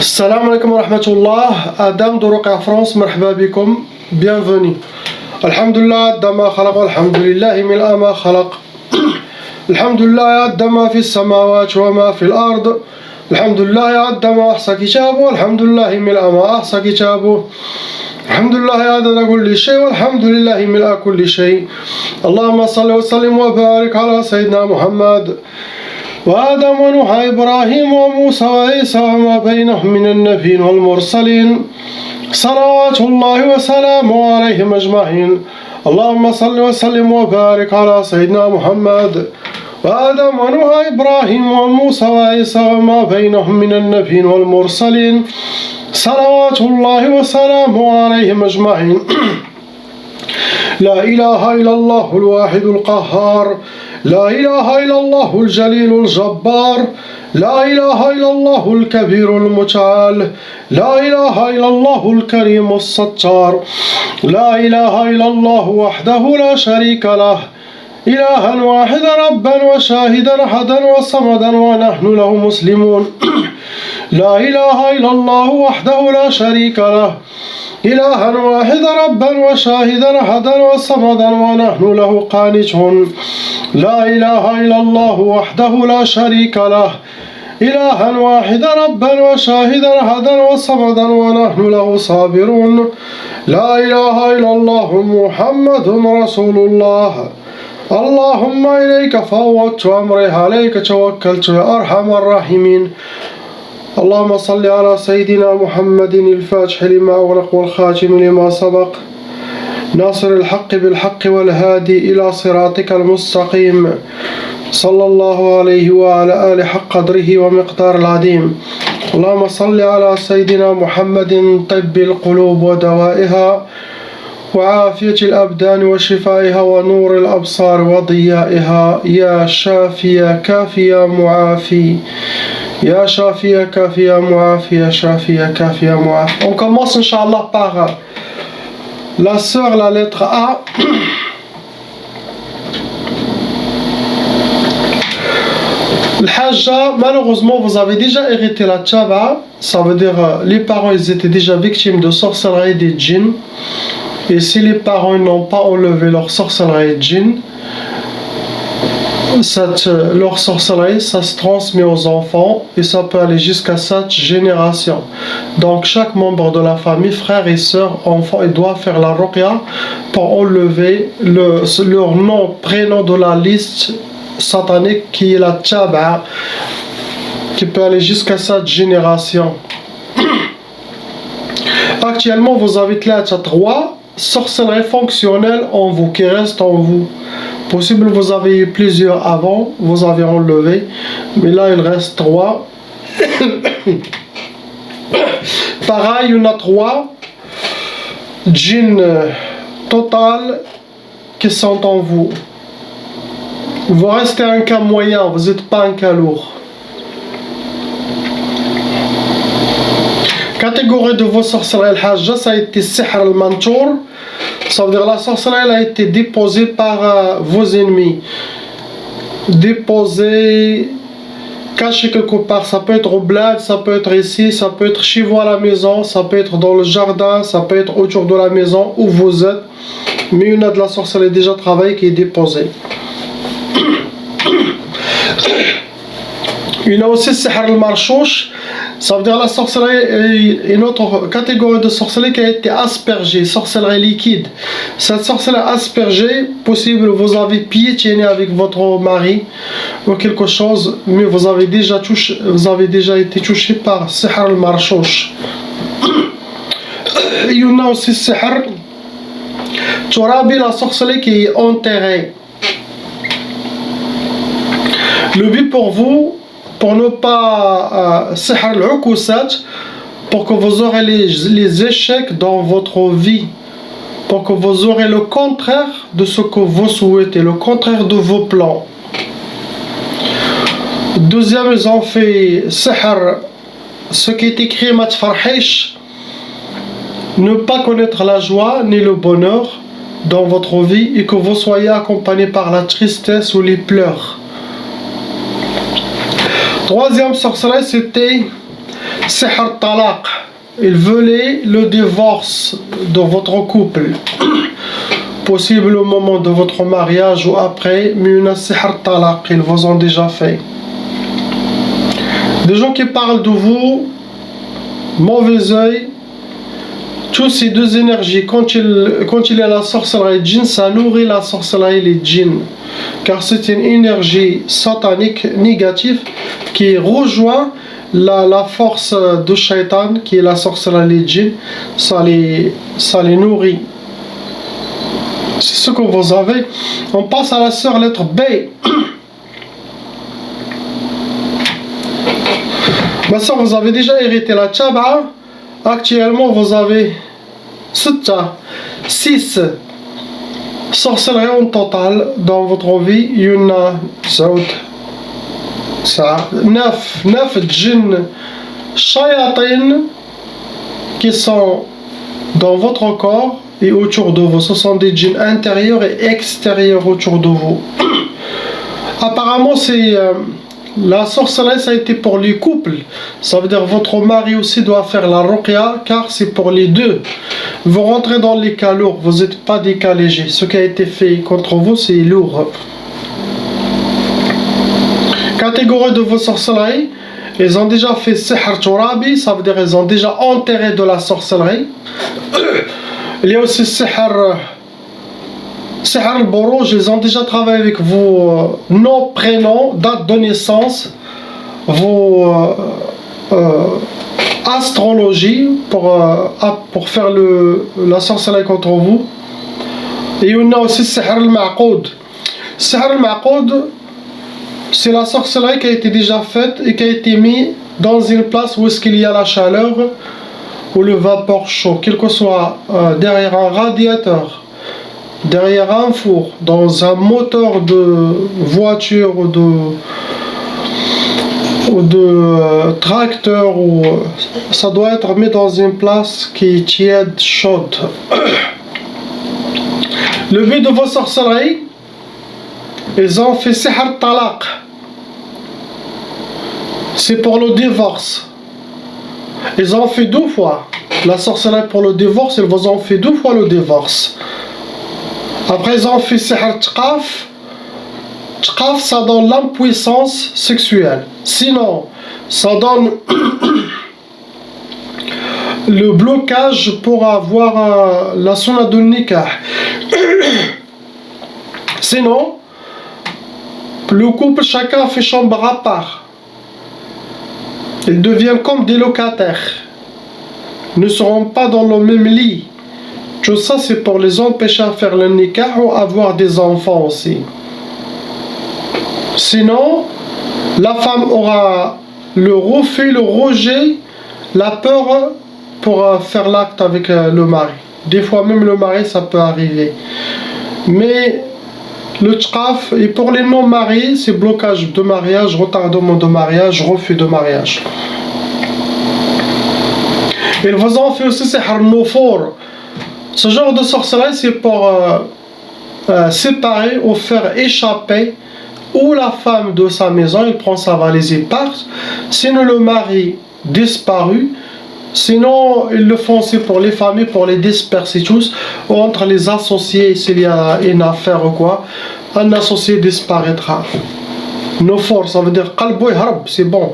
Salam alaikum wa rahmatullah. Adam de Roca France, marhaba bikum. Bienvenue. Alhamdulillah, Dama khalaq, alhamdulillah, mil'a ma khalaq. Alhamdulillah, Dama fi samawat wa ma fi al-ard. Alhamdulillah, Dama ahsa kitabu, alhamdulillah, mil'a ma ahsa kitabu. Alhamdulillah, adada kulli shay, walhamdulillah, mil'a kulli shay. Allahumma salli wa sallim wa barik ala Sayyidina Muhammad. وآدم ونوح إبراهيم وموسى وعيسى وما بينهم من النبيين والمرسلين صلوات الله وسلامه عليهم أجمعين. اللهم صل وسلم وبارك على سيدنا محمد وآدم ونوح إبراهيم وموسى وعيسى وما بينهم من النبيين والمرسلين صلوات الله وسلامه عليهم أجمعين. لا إله إلا الله الواحد القهار، لا إله إلا الله الجليل الجبار، لا إله إلا الله الكبير المتعال، لا إله إلا الله الكريم الستار، لا إله إلا الله وحده لا شريك له، إلها واحدا ربا وشاهدا أحدا وصمدا ونحن له مسلمون. لا إله إلا الله وحده لا شريك له، إلها واحدا ربا وشاهدا أحدا وصمدا ونحن له قانتون. لا إله إلا الله وحده لا شريك له، إلها واحدا ربا وشاهدا أحدا وصمدا ونحن له صابرون. لا إله إلا الله محمد رسول الله. اللهم إليك فوضت أمري، عليك توكلت يا أرحم الراحمين. اللهم صل على سيدنا محمد الفاتح لما أغلق والخاتم لما سبق ناصر الحق بالحق والهادي إلى صراطك المستقيم صلى الله عليه وعلى آله حق قدره ومقدار العظيم. اللهم صل على سيدنا محمد طب القلوب ودوائها وعافية الأبدان وشفائها ونور الأبصار وضيائها. يا شافي كافي معافي، يا شافي كافي معافي، يا شافي كافي معافي. On commence Inch'Allah par la sœur, la lettre A. Le Hajja, malheureusement, vous avez déjà hérité la Tchaba. Ça veut dire les parents ils étaient déjà victimes de sorcellerie des djinns. Et si les parents n'ont pas enlevé leur sorcellerie djinn, leur sorcellerie, ça se transmet aux enfants et ça peut aller jusqu'à 7 générations. Donc chaque membre de la famille, frères et sœurs, enfants, ils doivent faire la ruqya pour enlever leur nom, prénom de la liste satanique qui est la tchaba, qui peut aller jusqu'à 7 générations. Actuellement, vous avez 3 sorcelleries fonctionnelles en vous, qui restent en vous. Possible vous avez eu plusieurs avant, vous avez enlevé, mais là il reste 3. Pareil, il y en a 3 djinns total qui sont en vous. Vous restez un cas moyen, vous n'êtes pas un cas lourd. Catégorie de vos sorcelleries al-hajja, ça a été sihr al-mantour. Ça veut dire la sorcellerie a été déposée par vos ennemis. Déposée, cachée quelque part. Ça peut être au bled, ça peut être ici, ça peut être chez vous à la maison, ça peut être dans le jardin, ça peut être autour de la maison où vous êtes. Mais il y en a de la sorcellerie déjà travaillée qui est déposée. Il y en a aussi sihr al-marchouch. Ça veut dire la sorcellerie, une autre catégorie de sorcellerie qui a été aspergée, sorcellerie liquide. Cette sorcellerie aspergée, possible vous avez piétiné avec votre mari ou quelque chose, mais vous avez déjà été touché par sihr al-marchouch. Il y en a aussi sihr turabi, la sorcellerie qui est enterrée. Le but pour vous, pour ne pas sihr al-ukusat, pour que vous aurez les échecs dans votre vie, pour que vous aurez le contraire de ce que vous souhaitez, le contraire de vos plans. Deuxième, ils ont fait sihr, ce qui est écrit matfarhish, ne pas connaître la joie ni le bonheur dans votre vie et que vous soyez accompagné par la tristesse ou les pleurs. Troisième sorcellerie, c'était Sihr talaq, il voulait le divorce de votre couple. Possible au moment de votre mariage ou après, mais une sihr talaq, ils vous ont déjà fait. Des gens qui parlent de vous, mauvais œil, tous ces deux énergies, quand il y a la sorcellerie djinn, ça nourrit la sorcellerie les djinns. Car c'est une énergie satanique négative qui rejoint la force de shaitan, qui est la sorcellerie les djinns, ça les nourrit. C'est ce que vous avez. On passe à la sœur lettre B. Ma soeur, vous avez déjà hérité la tchaba. Actuellement, vous avez 6 sorcelleries en total dans votre vie. Il y en a 9 djinns shayatin qui sont dans votre corps et autour de vous. Ce sont des djinns intérieurs et extérieurs autour de vous. Apparemment, la sorcellerie, ça a été pour les couples. Ça veut dire votre mari aussi doit faire la ruqya, car c'est pour les deux. Vous rentrez dans les cas lourds, vous n'êtes pas des cas légers. Ce qui a été fait contre vous, c'est lourd. Catégorie de vos sorcelleries, ils ont déjà fait sihr turabi, ça veut dire ils ont déjà enterré de la sorcellerie. Il y a aussi sihr al-Buruj, ils ont déjà travaillé avec vos noms, prénoms, date de naissance, vos astrologie pour faire la sorcellerie contre vous. Et on a aussi sihr al-Ma'qoud. Sihr al-Ma'qoud, c'est la sorcellerie qui a été déjà faite et qui a été mise dans une place où est-ce qu'il y a la chaleur ou le vapeur chaud, quel que soit derrière un radiateur, derrière un four, dans un moteur de voiture ou de tracteur, ça doit être mis dans une place qui est tiède, chaude. Le but de vos sorcelleries, ils ont fait sihr talaq. C'est pour le divorce. Ils ont fait 2 fois. La sorcellerie pour le divorce, ils vous ont fait 2 fois le divorce. Après, ils ont fait sihr tqaf. Tqaf, ça donne l'impuissance sexuelle. Sinon, ça donne le blocage pour avoir la sunna de nikah. Sinon, le couple, chacun fait chambre à part. Ils deviennent comme des locataires. Ils ne seront pas dans le même lit. Tout ça, c'est pour les empêcher à faire le nikah ou avoir des enfants aussi. Sinon, la femme aura le refus, le rejet, la peur pour faire l'acte avec le mari. Des fois même le mari, ça peut arriver. Mais le tqaf, et pour les non-mariés, c'est blocage de mariage, retardement de mariage, refus de mariage. Ils vous ont fait aussi sihr nufour. Ce genre de sorcellerie, c'est pour séparer ou faire échapper ou la femme de sa maison, il prend sa valise et part. Sinon le mari disparu. Sinon, ils le font aussi pour les familles, pour les disperser tous, ou entre les associés, s'il y a une affaire ou quoi, un associé disparaîtra. Nufour, ça veut dire qalbu yahrab, c'est bon.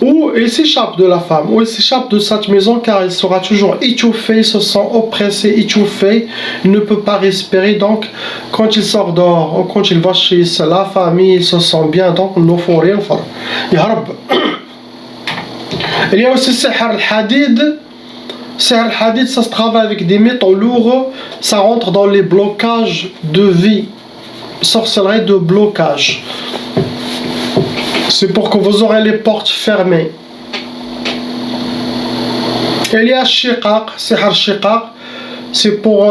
Ou il s'échappe de la femme, ou il s'échappe de cette maison car il sera toujours étouffé, il se sent oppressé, étouffé, il ne peut pas respirer. Donc, quand il sort dehors, ou quand il va chez la famille, il se sent bien. Donc, nufour yahrab. Il y a aussi sihr al-hadid. Sihr al-hadid, ça se travaille avec des métaux lourds, ça rentre dans les blocages de vie. Sorcellerie de blocage. C'est pour que vous aurez les portes fermées. Il y a shiqaq, sihr shiqaq, c'est pour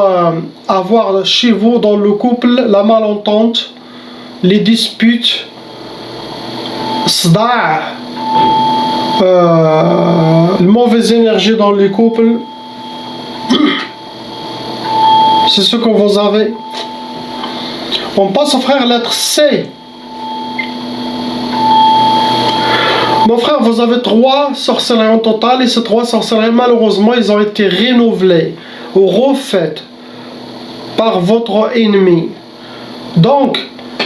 avoir chez vous dans le couple la malentente, les disputes, sda', une mauvaise énergie dans les couples. C'est ce que vous avez. On passe au frère lettre C. Mon frère, vous avez 3 sorcelleries en total et ces 3 sorcelleries, malheureusement, ils ont été renouvelées ou refaites par votre ennemi. Donc,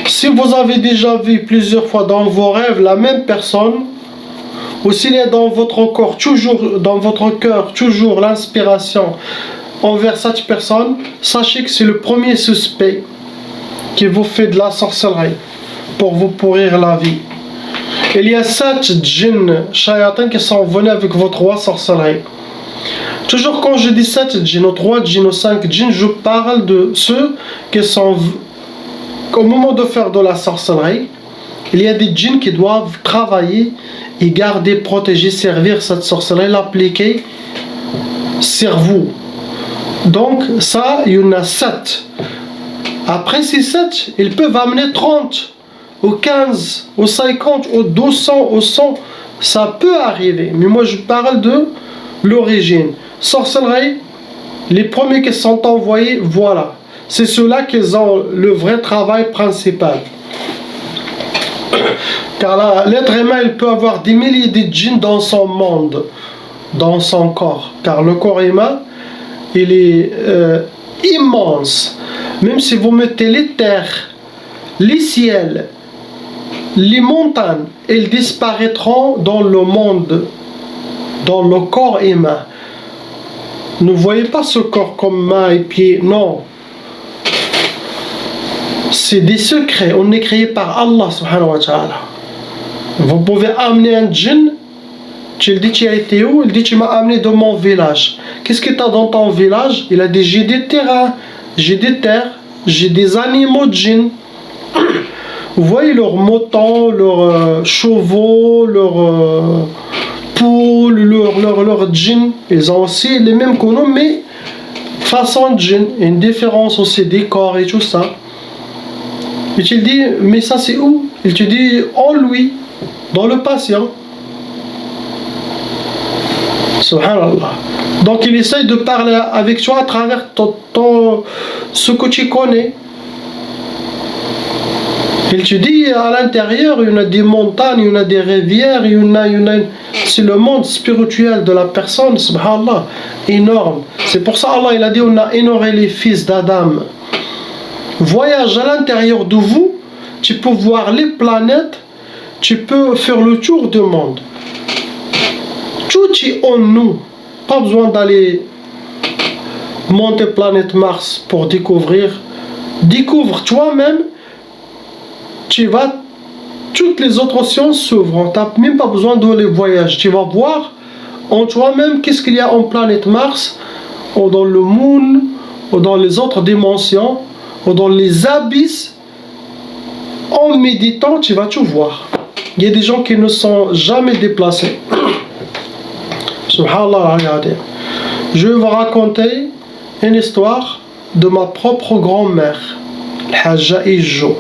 si vous avez déjà vu plusieurs fois dans vos rêves la même personne, ou s'il y a dans votre corps, toujours dans votre cœur, toujours l'inspiration envers cette personne, sachez que c'est le premier suspect qui vous fait de la sorcellerie pour vous pourrir la vie. Il y a 7 djinns, shayatin, qui sont venus avec vos 3 sorcelleries. Toujours quand je dis 7 djinns, ou 3 djinns, ou 5 djinns, je parle de ceux qui sont au moment de faire de la sorcellerie. Il y a des djinns qui doivent travailler et garder, protéger, servir cette sorcellerie, l'appliquer sur vous. Donc ça, il y en a 7. Après ces 7, ils peuvent amener 30, ou 15, ou 50, ou 200, ou 100. Ça peut arriver. Mais moi je parle de l'origine. Sorcellerie, les premiers qui sont envoyés, voilà. C'est ceux-là qui ont le vrai travail principal. Car l'être humain, il peut avoir des milliers de djinns dans son monde, dans son corps. Car le corps humain, il est immense. Même si vous mettez les terres, les ciels, les montagnes, ils disparaîtront dans le monde, dans le corps humain. Ne voyez pas ce corps comme main et pied, non. C'est des secrets, on est créé par Allah subhanahu wa ta'ala. Vous pouvez amener un djinn, tu lui dis tu as été où? Il dit tu m'as amené de mon village. Qu'est-ce que tu as dans ton village? Il a dit j'ai des terrains, j'ai des terres, j'ai des animaux djinns. Vous voyez leurs moutons, leurs chevaux, leurs poules, leurs djinns. Ils ont aussi les mêmes que nous, mais façon djinn. Il y a une différence aussi des corps et tout ça. Et tu lui dis, mais ça c'est où? Il te dit, en lui, dans le patient. Subhanallah. Donc il essaye de parler avec toi à travers ce que tu connais. Il te dit, à l'intérieur, il y en a des montagnes, il y en a des rivières, il y en a c'est le monde spirituel de la personne, subhanallah, énorme. C'est pour ça Allah il a dit, on a honoré les fils d'Adam. Voyage à l'intérieur de vous, tu peux voir les planètes, tu peux faire le tour du monde. Tout est en nous. Pas besoin d'aller monter planète Mars pour découvrir. Découvre toi-même, tu vas, toutes les autres sciences s'ouvrent. Tu n'as même pas besoin de les voyages. Tu vas voir en toi-même qu'est-ce qu'il y a en planète Mars, ou dans le Moon, ou dans les autres dimensions, ou dans les abysses. En méditant, tu vas tout voir. Il y a des gens qui ne sont jamais déplacés. Subhanallah, regardez. Je vais vous raconter une histoire de ma propre grand-mère, Hajja Ijo.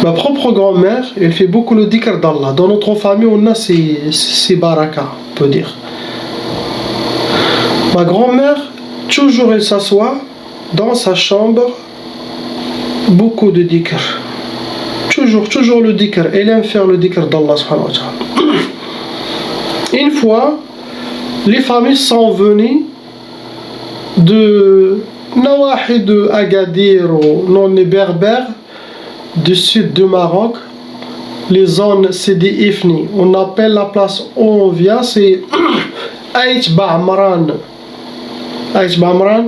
Ma propre grand-mère, elle fait beaucoup le dhikr d'Allah. Dans notre famille, on a ces barakas, on peut dire. Ma grand-mère, toujours elle s'assoit dans sa chambre, beaucoup de dhikr. Toujours le dhikr. Elle aime faire le dhikr d'Allah subhanahu wa ta'ala. Une fois, les familles sont venues de Nawahi de Agadir, non les berbères, du sud du Maroc. Les zones, c'est des Ifni. On appelle la place où on vient, c'est Aït Ba'amran. Aït Ba'amran,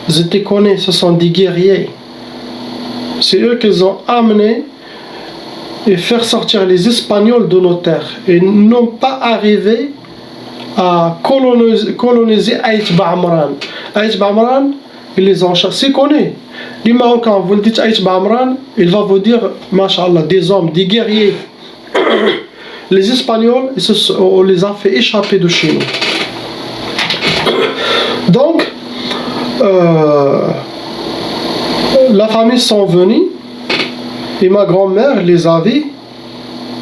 je te connais, ce sont des guerriers. C'est eux qui ont amené et faire sortir les Espagnols de nos terres. Ils n'ont pas arrivé à coloniser Aït Ba'amran. Aït Ba'amran, ils les ont chassés, connaît. Les Marocains, vous le dites Aït Ba'amran, il va vous dire, Masha'Allah, des hommes, des guerriers. Les Espagnols, on les a fait échapper de chez nous. Donc, la famille sont venus et ma grand-mère les a vus.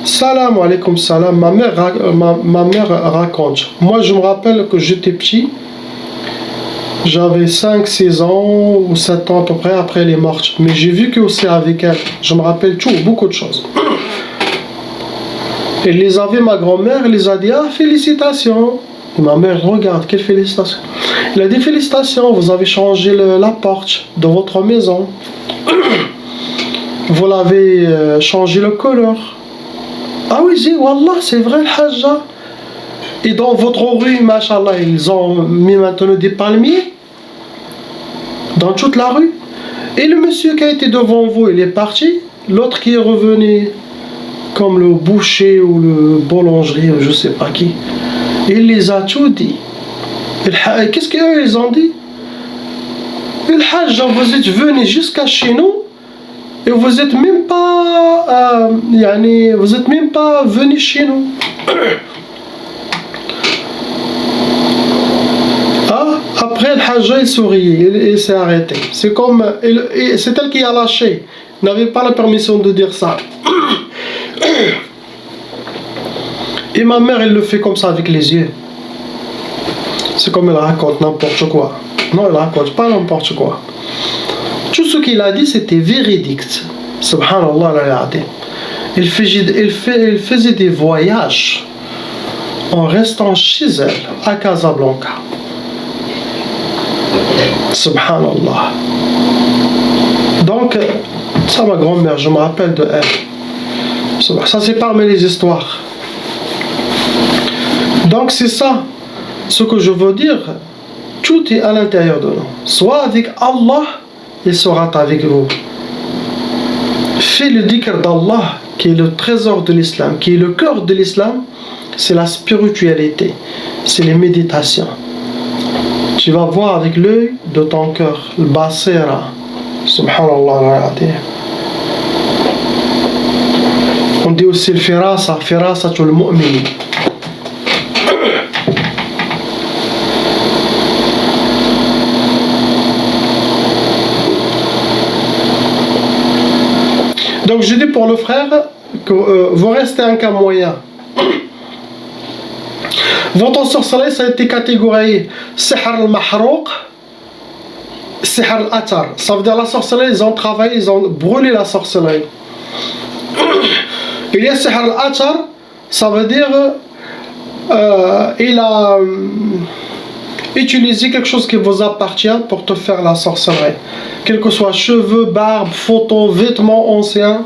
Salam alaykoum salam. Ma mère raconte. Moi, je me rappelle que j'étais petit. J'avais 5-6 ans ou 7 ans à peu près, après elle est morte. Mais j'ai vu que c'est avec elle. Je me rappelle tout, beaucoup de choses. Il les a vus, ma grand-mère, il les a dit, ah, félicitations. Et ma mère regarde, quelle félicitation. Il a dit, félicitations, vous avez changé la porte de votre maison. Vous l'avez changé le couleur. Ah oui, j'ai dit, Wallah, c'est vrai, le Hajja. Et dans votre rue, machallah, ils ont mis maintenant des palmiers. Dans toute la rue. Et le monsieur qui a été devant vous, il est parti. L'autre qui est revenu, comme le boucher ou le boulangerie, ou je sais pas qui. Il les a tout dit. Qu'est-ce qu'eux ils ont dit? Le Hajj, vous êtes venus jusqu'à chez nous et vous êtes même pas, vous êtes même pas venus chez nous. Ah, après le Hajj, il souriait, il s'est arrêté. C'est comme, c'est elle qui a lâché. Il n'avait pas la permission de dire ça. Et ma mère, elle le fait comme ça avec les yeux. C'est comme elle raconte n'importe quoi. Non, elle raconte pas n'importe quoi. Tout ce qu'il a dit, c'était véridique. Subhanallah, elle faisait des voyages en restant chez elle, à Casablanca. Subhanallah. Donc, ça, ma grand-mère, je me rappelle de elle. Ça, c'est parmi les histoires. Donc c'est ça, ce que je veux dire, tout est à l'intérieur de nous. Soit avec Allah, il sera avec vous. Fais le dhikr d'Allah, qui est le trésor de l'islam, qui est le cœur de l'islam, c'est la spiritualité, c'est les méditations. Tu vas voir avec l'œil de ton cœur, le basira, subhanallah. On dit aussi le firasa, firasatul mu'min. Donc je dis pour le frère que vous restez un cas moyen. Votre sorcellerie, ça a été catégorisé Sihr al-Mahrouq, Sihr al-Atar. Ça veut dire la sorcellerie, ils ont travaillé, ils ont brûlé la sorcellerie. Il y a Sihr al-Atar, ça veut dire il a utilisé quelque chose qui vous appartient pour te faire la sorcellerie. Quel que soit cheveux, barbe, photos, vêtements anciens.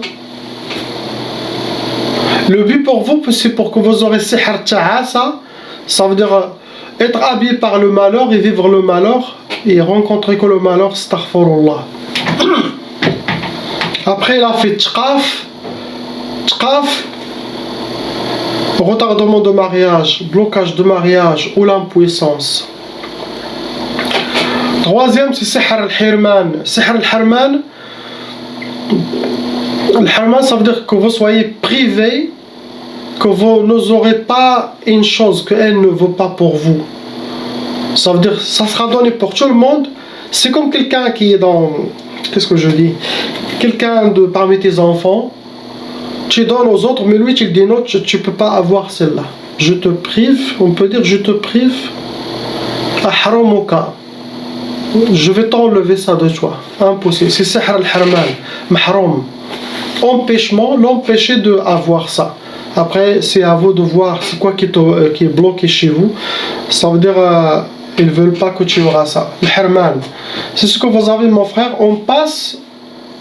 Le but pour vous, c'est pour que vous aurez sihr ta'asa, ça veut dire être habillé par le malheur et vivre le malheur et rencontrer que le malheur, astaghfirullah. Après, il a fait tqaf, retardement de mariage, blocage de mariage ou l'impuissance. Troisième, c'est Sihr al-Hirman. Sihr al-Hirman, ça veut dire que vous soyez privé, que vous n'aurez pas une chose qu'elle ne veut pas pour vous. Ça veut dire, ça sera donné pour tout le monde. C'est comme quelqu'un qui est dans, qu'est-ce que je dis, quelqu'un de parmi tes enfants, tu donnes aux autres, mais lui tu le dis non, tu ne peux pas avoir celle-là. Je te prive, on peut dire je te prive, ahramuka. Je vais t'enlever ça de toi. Impossible. C'est Sihr al-Hirman. Mahroum. Empêchement, l'empêcher d'avoir ça. Après, c'est à vous de voir c'est quoi qui est bloqué chez vous. Ça veut dire ils ne veulent pas que tu auras ça. Le Hirman. C'est ce que vous avez, mon frère. On passe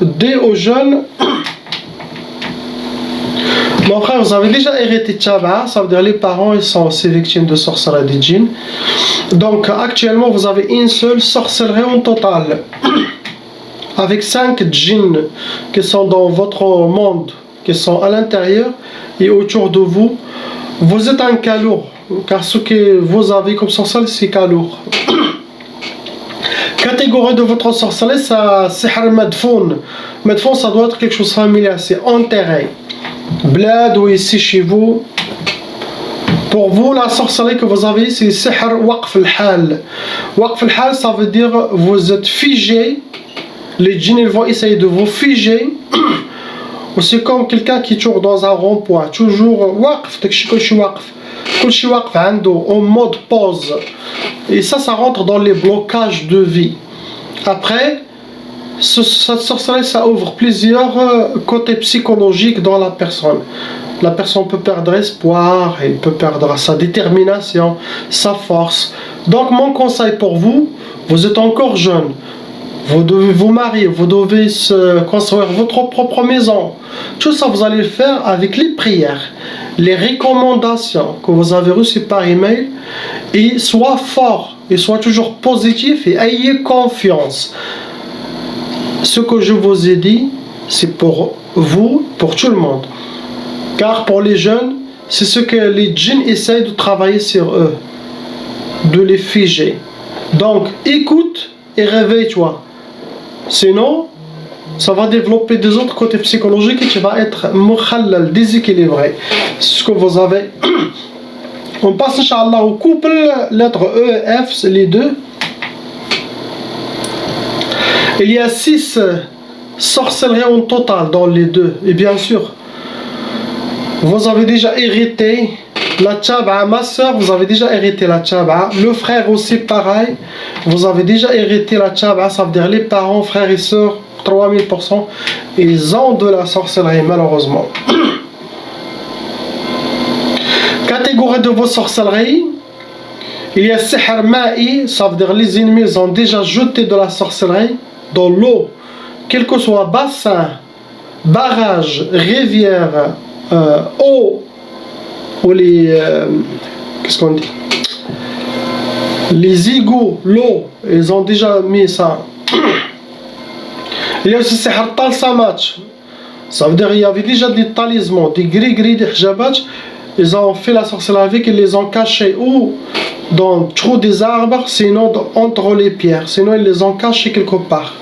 dès aux jeunes. Mon frère, vous avez déjà hérité de Tchaba, ça veut dire les parents ils sont aussi victimes de sorcellerie des djinns. Donc actuellement vous avez une seule sorcellerie en total. Avec 5 djinns qui sont dans votre monde, qui sont à l'intérieur et autour de vous. Vous êtes un cas lourd, car ce que vous avez comme sorcellerie c'est cas lourd. Catégorie de votre sorcellerie, c'est Sihr Madfoun. Madfoun, ça doit être quelque chose de familier, c'est enterré. Bled ou ici chez vous. Pour vous, la sorcellerie que vous avez, c'est Sihr Waqf al-Hal. Waqf al-Hal, ça veut dire vous êtes figé. Les djinns ils vont essayer de vous figer. Ou c'est comme quelqu'un qui tourne dans un rond-point. Toujours Waqf, en mode pause. Et ça rentre dans les blocages de vie. Après, Cette sorcellerie, ça ouvre plusieurs côtés psychologiques dans la personne. La personne peut perdre espoir, elle peut perdre sa détermination, sa force. Donc mon conseil pour vous, vous êtes encore jeune, vous devez vous marier, vous devez construire votre propre maison. Tout ça, vous allez le faire avec les prières, les recommandations que vous avez reçues par email. Et sois fort, et sois toujours positif, et ayez confiance. Ce que je vous ai dit, c'est pour vous, pour tout le monde. Car pour les jeunes, c'est ce que les djinns essayent de travailler sur eux, de les figer. Donc, écoute et réveille-toi. Sinon, ça va développer des autres côtés psychologiques et tu vas être mukhallal, déséquilibré. C'est ce que vous avez. On passe, Inch'Allah, au couple, lettre E et F, c'est les deux. Il y a 6 sorcelleries en total dans les deux. Et bien sûr, vous avez déjà hérité la tchab'a. Ma soeur, vous avez déjà hérité la tchab'a. Le frère aussi, pareil. Vous avez déjà hérité la tchab'a. Ça veut dire les parents, frères et sœurs, 3000%. Ils ont de la sorcellerie, malheureusement. Catégorie de vos sorcelleries. Il y a sihr ma'i. Ça veut dire les ennemis ont déjà jeté de la sorcellerie dans l'eau. Quel que soit bassin, barrage, rivière, eau, ou les qu'est-ce qu'on dit, les égouts, l'eau, ils ont déjà mis ça. Il y a aussi sihr talsamat. Ça veut dire il y avait déjà des talismans, des gris-gris, des hijabat. Ils ont fait la sorcellerie avec, ils les ont cachés ou dans le trou des arbres, sinon entre les pierres, sinon ils les ont cachés quelque part.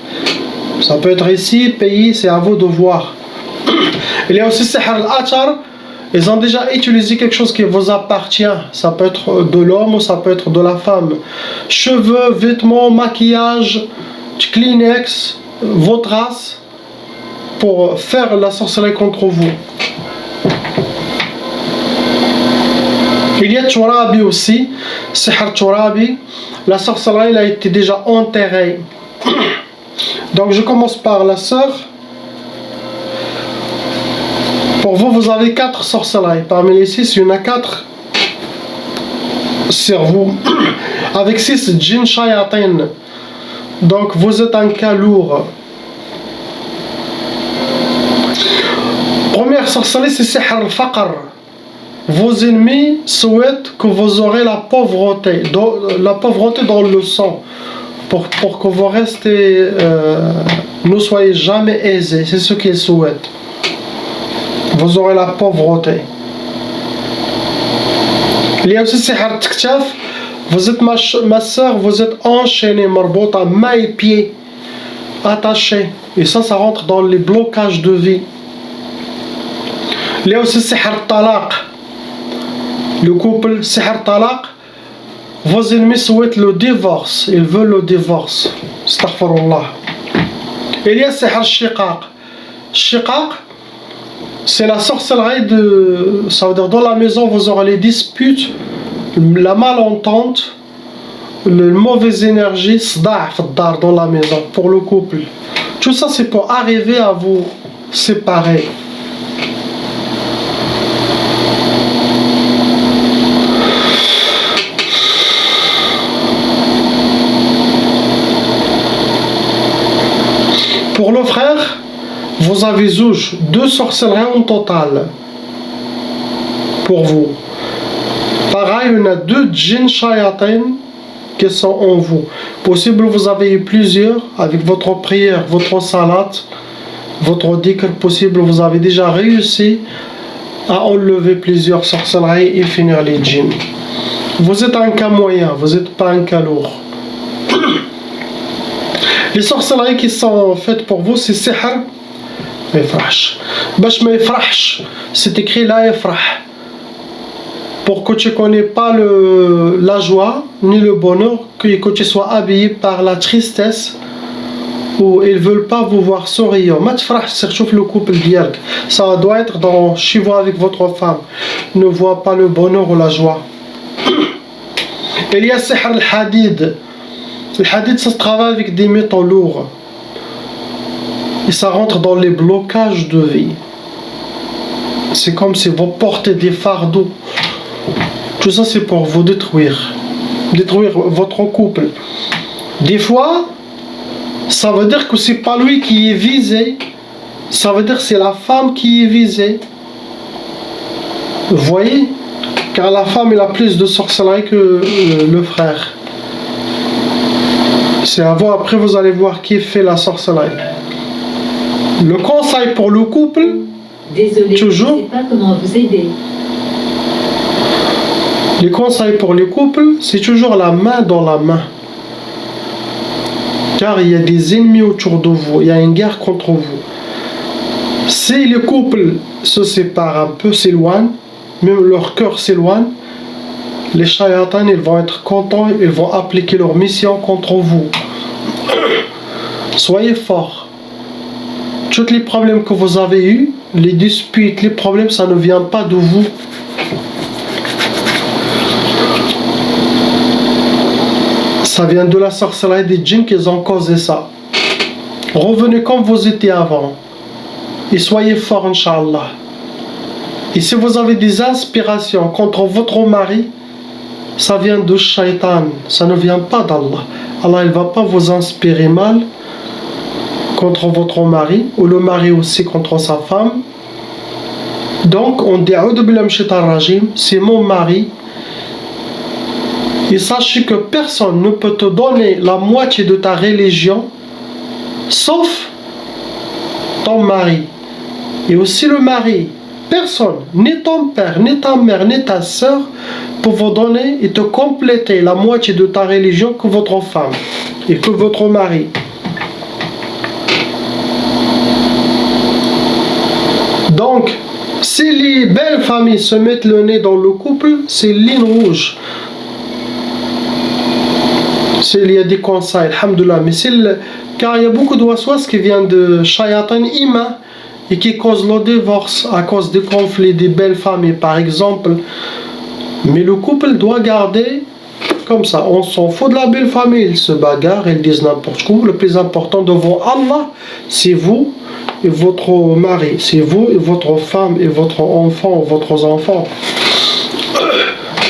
Ça peut être ici, pays, c'est à vous de voir. Il y a aussi sihr al-athar. Ils ont déjà utilisé quelque chose qui vous appartient. Ça peut être de l'homme ou ça peut être de la femme. Cheveux, vêtements, maquillage, Kleenex, votre race, pour faire la sorcellerie contre vous. Il y a Turabi aussi, sihr Turabi. La sorcellerie elle a été déjà enterrée. Donc je commence par la sœur. Pour vous, vous avez 4 sorcelleries. Parmi les 6, il y en a 4 sur vous. Avec 6 djinns shayatin. Donc vous êtes un cas lourd. Première sorcellerie, c'est sihr al-faqr. Vos ennemis souhaitent que vous aurez la pauvreté dans le sang. Pour que vous restez, ne soyez jamais aisés. C'est ce qu'ils souhaitent. Vous aurez la pauvreté. Il y a aussi sihr tiktaf. Vous êtes ma soeur, vous êtes enchaîné, marbota, main et pied, attaché. Et ça rentre dans les blocages de vie. Il y a aussi sihr talaq. Le couple sihr talaq. Vos ennemis souhaitent le divorce. Ils veulent le divorce. Astaghfirullah. Il y a sihr shiqaq. Shiqaq, c'est la sorcellerie de... Ça veut dire dans la maison vous aurez les disputes, la malentente, la mauvaise énergie, dans la maison, pour le couple. Tout ça c'est pour arriver à vous séparer. Pour le frère, vous avez 2 sorcelleries en total. Pour vous. Pareil, il y en a 2 djinns shayatin qui sont en vous. Possible vous avez eu plusieurs avec votre prière, votre salat, votre dhikr. Possible vous avez déjà réussi à enlever plusieurs sorcelleries et finir les djinns. Vous êtes un cas moyen, vous n'êtes pas un cas lourd. Les sorcelleries qui sont faites pour vous, c'est sihr ma yafrahsh. Bash ma yafrahsh, c'est écrit la yafrah. Pour que tu ne connais pas la joie ni le bonheur, que tu sois habillé par la tristesse, ou ils ne veulent pas vous voir souriant. Ma tfrahsh, c'est le couple diark. Ça doit être chez vous avec votre femme. Ne voit pas le bonheur ou la joie. Il y a sihr al-hadid. Le hadid, ça se travaille avec des métaux lourds. et ça rentre dans les blocages de vie. C'est comme si vous portez des fardeaux. Tout ça, c'est pour vous détruire votre couple. Des fois, ça veut dire que c'est pas lui qui est visé, ça veut dire que c'est la femme qui est visée. Vous voyez? Car la femme, elle a plus de sorcellerie que le frère. C'est à vous, après vous allez voir qui fait la sorcellerie. Le conseil pour le couple, désolé, toujours, je ne sais pas comment vous aider. Les conseils pour les couples, c'est toujours la main dans la main. Car il y a des ennemis autour de vous, il y a une guerre contre vous. Si les couples se séparent un peu, s'éloignent, même leur cœur s'éloigne, les shayatans, ils vont être contents, ils vont appliquer leur mission contre vous. Soyez forts. Tous les problèmes que vous avez eus, les disputes, les problèmes, ça ne vient pas de vous. Ça vient de la sorcellerie des djinns qui ont causé ça. Revenez comme vous étiez avant. Et soyez forts, Inch'Allah. Et si vous avez des inspirations contre votre mari, ça vient de shaitan. Ça ne vient pas d'Allah. Allah, il ne va pas vous inspirer mal contre votre mari, ou le mari aussi contre sa femme. Donc, on dit, c'est mon mari. Et sachez que personne ne peut te donner la moitié de ta religion, sauf ton mari. Et aussi le mari. Personne, ni ton père, ni ta mère, ni ta soeur, peut vous donner et te compléter la moitié de ta religion que votre femme et que votre mari. Donc, si les belles familles se mettent le nez dans le couple, c'est ligne rouge. Il y a des conseils, alhamdoulilah, mais car il y a beaucoup de waswas qui viennent de shayatan ima et qui causent le divorce à cause des conflits des belles familles, par exemple. Mais le couple doit garder comme ça. On s'en fout de la belle famille, ils se bagarrent, ils disent n'importe quoi. Le plus important devant Allah, c'est vous et votre mari, c'est vous et votre femme et votre enfant, votre enfant.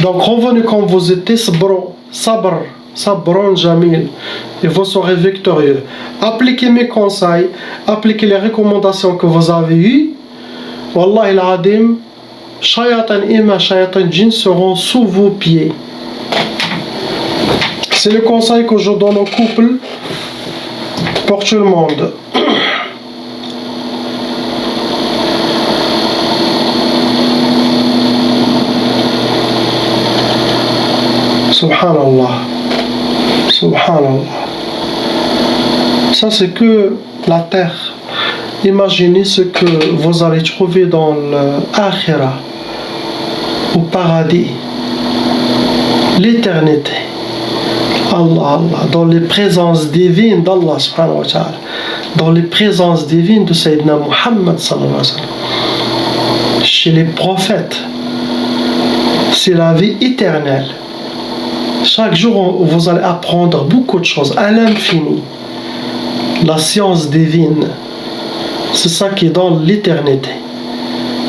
Donc revenez comme vous étiez, sabron jamil, et vous serez victorieux. Appliquez mes conseils, appliquez les recommandations que vous avez eues. Wallah al-adim, shayatan ima, shayatan jinn seront sous vos pieds. C'est le conseil que je donne au couple pour tout le monde. Subhanallah. Subhanallah. Ça, c'est que la terre. Imaginez ce que vous allez trouver dans l'Akhira, au paradis, l'éternité. Allah, Allah, dans les présences divines d'Allah subhanahu wa ta'ala, dans les présences divines de Sayyidina Muhammad sallallahu alayhi wa sallam, chez les prophètes. C'est la vie éternelle. Chaque jour, vous allez apprendre beaucoup de choses à l'infini. La science divine, c'est ça qui est dans l'éternité.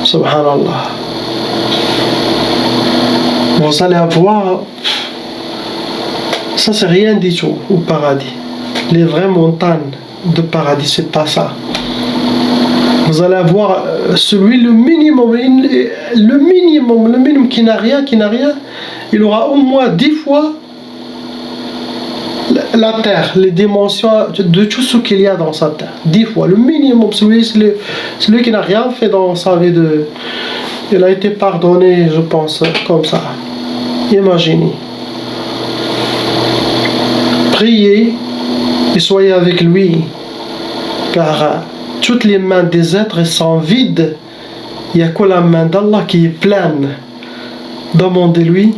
Subhanallah. Vous allez avoir, ça c'est rien du tout au paradis. Les vraies montagnes de paradis, c'est pas ça. Vous allez avoir le minimum qui n'a rien, il aura au moins 10 fois la terre, les dimensions de tout ce qu'il y a dans sa terre. 10 fois, le minimum, celui qui n'a rien fait dans sa vie, il a été pardonné, je pense, comme ça. Imaginez. Priez et soyez avec lui, car toutes les mains des êtres sont vides. Il n'y a que la main d'Allah qui est pleine. Demandez-lui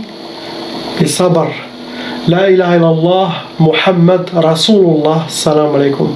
et sabr. La ilaha illallah, Muhammad Rasulullah, salam alaikum.